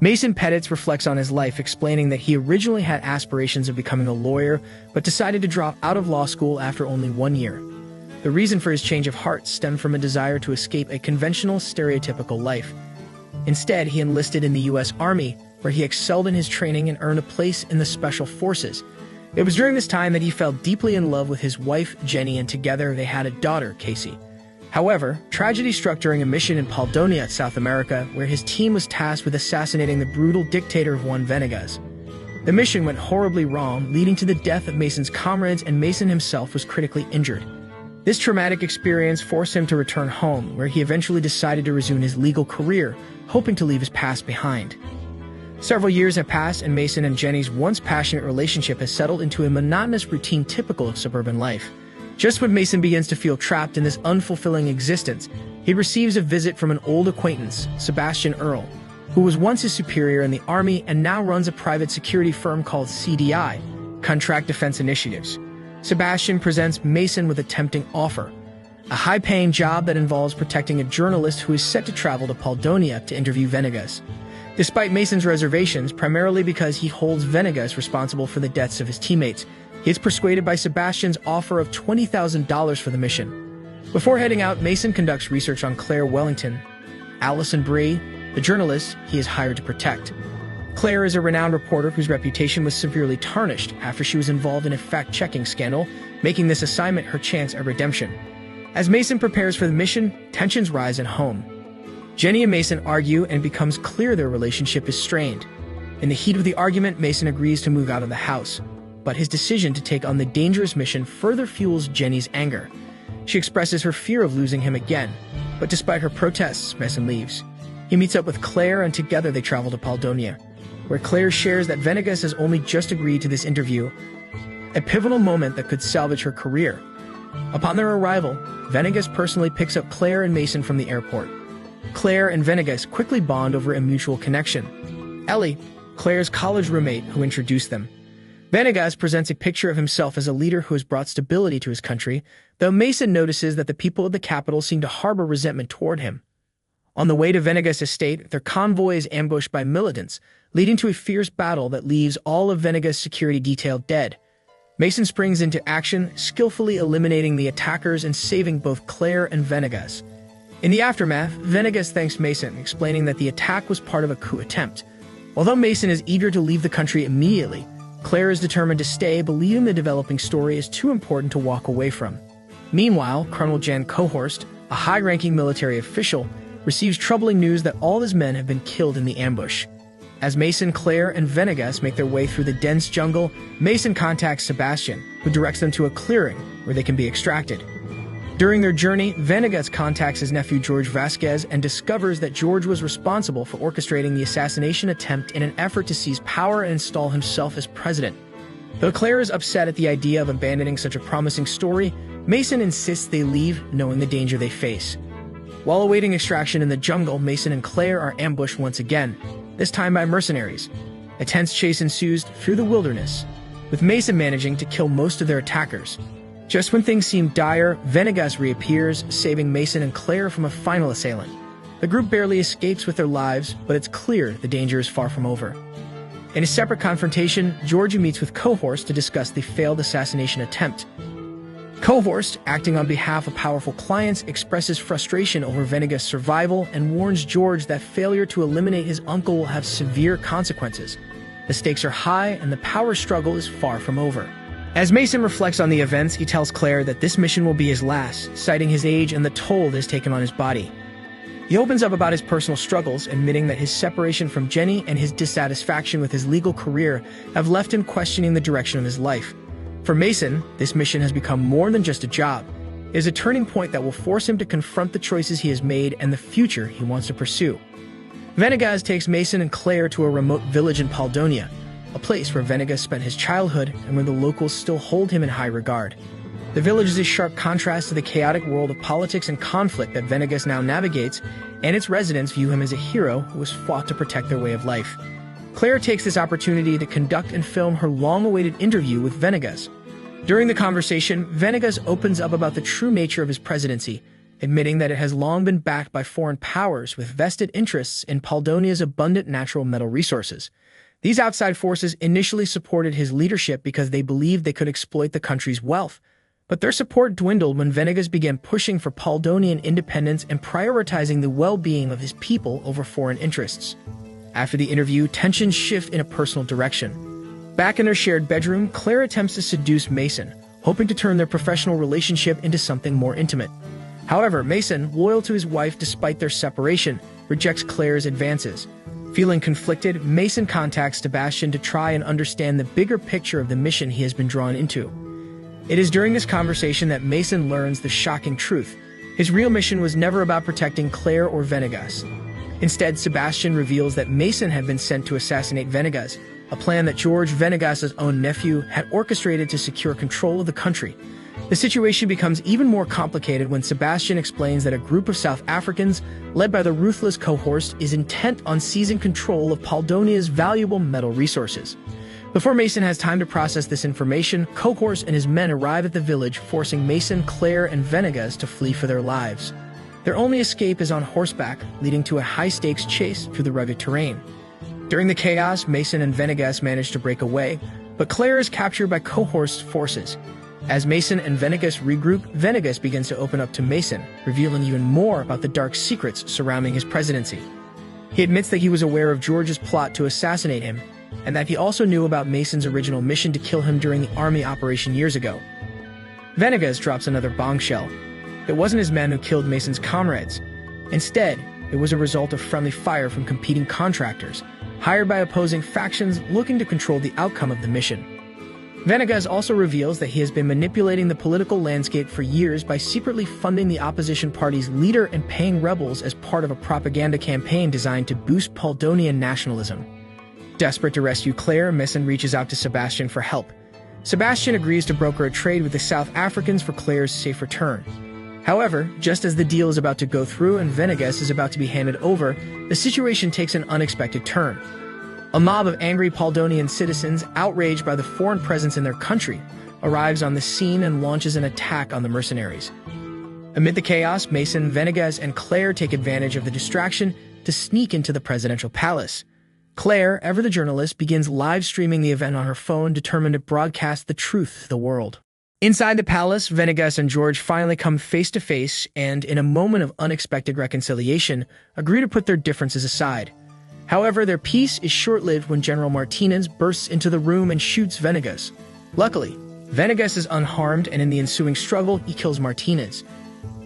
Mason Petitz reflects on his life, explaining that he originally had aspirations of becoming a lawyer, but decided to drop out of law school after only 1 year. The reason for his change of heart stemmed from a desire to escape a conventional, stereotypical life. Instead, he enlisted in the U.S. Army, where he excelled in his training and earned a place in the Special Forces. It was during this time that he fell deeply in love with his wife, Jenny, and together they had a daughter, Casey. However, tragedy struck during a mission in Paldonia, South America, where his team was tasked with assassinating the brutal dictator Juan Venegas. The mission went horribly wrong, leading to the death of Mason's comrades, and Mason himself was critically injured. This traumatic experience forced him to return home, where he eventually decided to resume his legal career, hoping to leave his past behind. Several years have passed, and Mason and Jenny's once passionate relationship has settled into a monotonous routine typical of suburban life. Just when Mason begins to feel trapped in this unfulfilling existence, he receives a visit from an old acquaintance, Sebastian Earle, who was once his superior in the Army and now runs a private security firm called CDI, Contract Defense Initiatives. Sebastian presents Mason with a tempting offer, a high-paying job that involves protecting a journalist who is set to travel to Paldonia to interview Venegas. Despite Mason's reservations, primarily because he holds Venegas responsible for the deaths of his teammates, he is persuaded by Sebastian's offer of $20,000 for the mission. Before heading out, Mason conducts research on Claire Wellington, Alison Brie, the journalist he is hired to protect. Claire is a renowned reporter whose reputation was severely tarnished after she was involved in a fact-checking scandal, making this assignment her chance at redemption. As Mason prepares for the mission, tensions rise at home. Jenny and Mason argue, and it becomes clear their relationship is strained. In the heat of the argument, Mason agrees to move out of the house, but his decision to take on the dangerous mission further fuels Jenny's anger. She expresses her fear of losing him again, but despite her protests, Mason leaves. He meets up with Claire, and together they travel to Paldonia, where Claire shares that Venegas has only just agreed to this interview, a pivotal moment that could salvage her career. Upon their arrival, Venegas personally picks up Claire and Mason from the airport. Claire and Venegas quickly bond over a mutual connection. Ellie, Claire's college roommate, who introduced them. Venegas presents a picture of himself as a leader who has brought stability to his country, though Mason notices that the people of the capital seem to harbor resentment toward him. On the way to Venegas' estate, their convoy is ambushed by militants, leading to a fierce battle that leaves all of Venegas' security detail dead. Mason springs into action, skillfully eliminating the attackers and saving both Claire and Venegas. In the aftermath, Venegas thanks Mason, explaining that the attack was part of a coup attempt. Although Mason is eager to leave the country immediately, Claire is determined to stay, believing the developing story is too important to walk away from. Meanwhile, Colonel Jan Cohorst, a high-ranking military official, receives troubling news that all his men have been killed in the ambush. As Mason, Claire, and Venegas make their way through the dense jungle, Mason contacts Sebastian, who directs them to a clearing where they can be extracted. During their journey, Venegas contacts his nephew George Vasquez and discovers that George was responsible for orchestrating the assassination attempt in an effort to seize power and install himself as president. Though Claire is upset at the idea of abandoning such a promising story, Mason insists they leave, knowing the danger they face. While awaiting extraction in the jungle, Mason and Claire are ambushed once again, this time by mercenaries. A tense chase ensues through the wilderness, with Mason managing to kill most of their attackers. Just when things seem dire, Venegas reappears, saving Mason and Claire from a final assailant. The group barely escapes with their lives, but it's clear the danger is far from over. In a separate confrontation, Georgie meets with Cohorst to discuss the failed assassination attempt. Cohorst, acting on behalf of powerful clients, expresses frustration over Venegas' survival and warns George that failure to eliminate his uncle will have severe consequences. The stakes are high, and the power struggle is far from over. As Mason reflects on the events, he tells Claire that this mission will be his last, citing his age and the toll it has taken on his body. He opens up about his personal struggles, admitting that his separation from Jenny and his dissatisfaction with his legal career have left him questioning the direction of his life. For Mason, this mission has become more than just a job. It is a turning point that will force him to confront the choices he has made and the future he wants to pursue. Venegas takes Mason and Claire to a remote village in Paldonia, a place where Venegas spent his childhood and where the locals still hold him in high regard. The village is a sharp contrast to the chaotic world of politics and conflict that Venegas now navigates, and its residents view him as a hero who has fought to protect their way of life. Claire takes this opportunity to conduct and film her long-awaited interview with Venegas. During the conversation, Venegas opens up about the true nature of his presidency, admitting that it has long been backed by foreign powers with vested interests in Poldonia's abundant natural metal resources. These outside forces initially supported his leadership because they believed they could exploit the country's wealth, but their support dwindled when Venegas began pushing for Poldonian independence and prioritizing the well-being of his people over foreign interests. After the interview, tensions shift in a personal direction. Back in their shared bedroom, Claire attempts to seduce Mason, hoping to turn their professional relationship into something more intimate. However, Mason, loyal to his wife despite their separation, rejects Claire's advances. Feeling conflicted, Mason contacts Sebastian to try and understand the bigger picture of the mission he has been drawn into. It is during this conversation that Mason learns the shocking truth. His real mission was never about protecting Claire or Venegas. Instead, Sebastian reveals that Mason had been sent to assassinate Venegas, a plan that George Venegas' own nephew had orchestrated to secure control of the country. The situation becomes even more complicated when Sebastian explains that a group of South Africans, led by the ruthless Cohorst, is intent on seizing control of Poldonia's valuable metal resources. Before Mason has time to process this information, Cohorst and his men arrive at the village, forcing Mason, Claire, and Venegas to flee for their lives. Their only escape is on horseback, leading to a high-stakes chase through the rugged terrain. During the chaos, Mason and Venegas manage to break away, but Claire is captured by Cohorst's forces. As Mason and Venegas regroup, Venegas begins to open up to Mason, revealing even more about the dark secrets surrounding his presidency. He admits that he was aware of George's plot to assassinate him, and that he also knew about Mason's original mission to kill him during the army operation years ago. Venegas drops another bombshell. It wasn't his men who killed Mason's comrades. Instead, it was a result of friendly fire from competing contractors, hired by opposing factions looking to control the outcome of the mission. Venegas also reveals that he has been manipulating the political landscape for years by secretly funding the opposition party's leader and paying rebels as part of a propaganda campaign designed to boost Poldonian nationalism. Desperate to rescue Claire, Mason reaches out to Sebastian for help. Sebastian agrees to broker a trade with the South Africans for Claire's safe return. However, just as the deal is about to go through and Venegas is about to be handed over, the situation takes an unexpected turn. A mob of angry Poldonian citizens, outraged by the foreign presence in their country, arrives on the scene and launches an attack on the mercenaries. Amid the chaos, Mason, Venegas, and Claire take advantage of the distraction to sneak into the presidential palace. Claire, ever the journalist, begins live streaming the event on her phone, determined to broadcast the truth to the world. Inside the palace, Venegas and George finally come face to face and, in a moment of unexpected reconciliation, agree to put their differences aside. However, their peace is short-lived when General Martinez bursts into the room and shoots Venegas. Luckily, Venegas is unharmed, and in the ensuing struggle, he kills Martinez.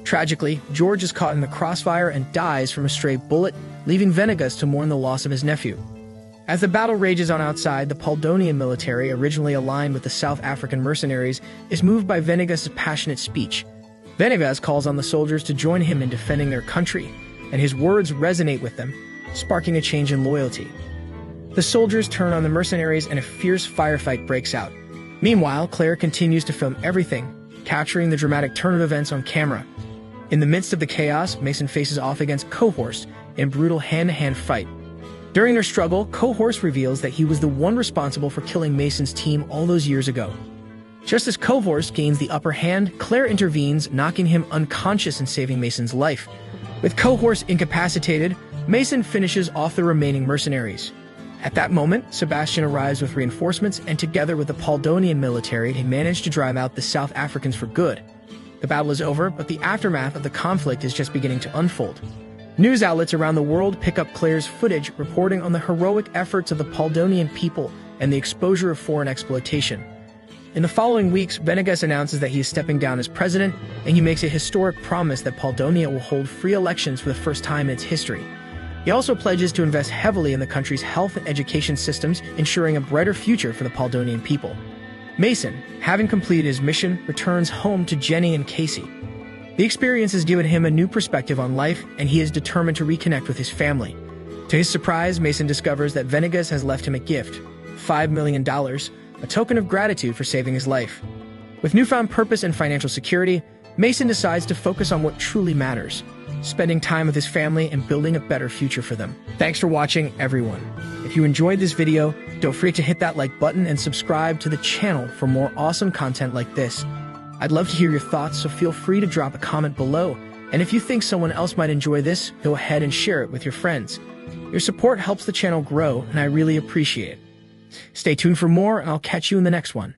Tragically, George is caught in the crossfire and dies from a stray bullet, leaving Venegas to mourn the loss of his nephew. As the battle rages on outside, the Poldonian military, originally aligned with the South African mercenaries, is moved by Venegas' passionate speech. Venegas calls on the soldiers to join him in defending their country, and his words resonate with them, sparking a change in loyalty. The soldiers turn on the mercenaries and a fierce firefight breaks out. Meanwhile, Claire continues to film everything, capturing the dramatic turn of events on camera. In the midst of the chaos, Mason faces off against Cohorst in a brutal hand-to-hand fight. During their struggle, Cohorst reveals that he was the one responsible for killing Mason's team all those years ago. Just as Cohorst gains the upper hand, Claire intervenes, knocking him unconscious and saving Mason's life. With Cohorst incapacitated, Mason finishes off the remaining mercenaries. At that moment, Sebastian arrives with reinforcements, and together with the Poldonian military, they manage to drive out the South Africans for good. The battle is over, but the aftermath of the conflict is just beginning to unfold. News outlets around the world pick up Claire's footage, reporting on the heroic efforts of the Poldonian people and the exposure of foreign exploitation. In the following weeks, Venegas announces that he is stepping down as president, and he makes a historic promise that Poldonia will hold free elections for the first time in its history. He also pledges to invest heavily in the country's health and education systems, ensuring a brighter future for the Poldonian people. Mason, having completed his mission, returns home to Jenny and Casey. The experience has given him a new perspective on life, and he is determined to reconnect with his family. To his surprise, Mason discovers that Venegas has left him a gift, $5 million, a token of gratitude for saving his life. With newfound purpose and financial security, Mason decides to focus on what truly matters, spending time with his family and building a better future for them. Thanks for watching, everyone. If you enjoyed this video, don't forget to hit that like button and subscribe to the channel for more awesome content like this. I'd love to hear your thoughts, so feel free to drop a comment below. And if you think someone else might enjoy this, go ahead and share it with your friends. Your support helps the channel grow, and I really appreciate it. Stay tuned for more, and I'll catch you in the next one.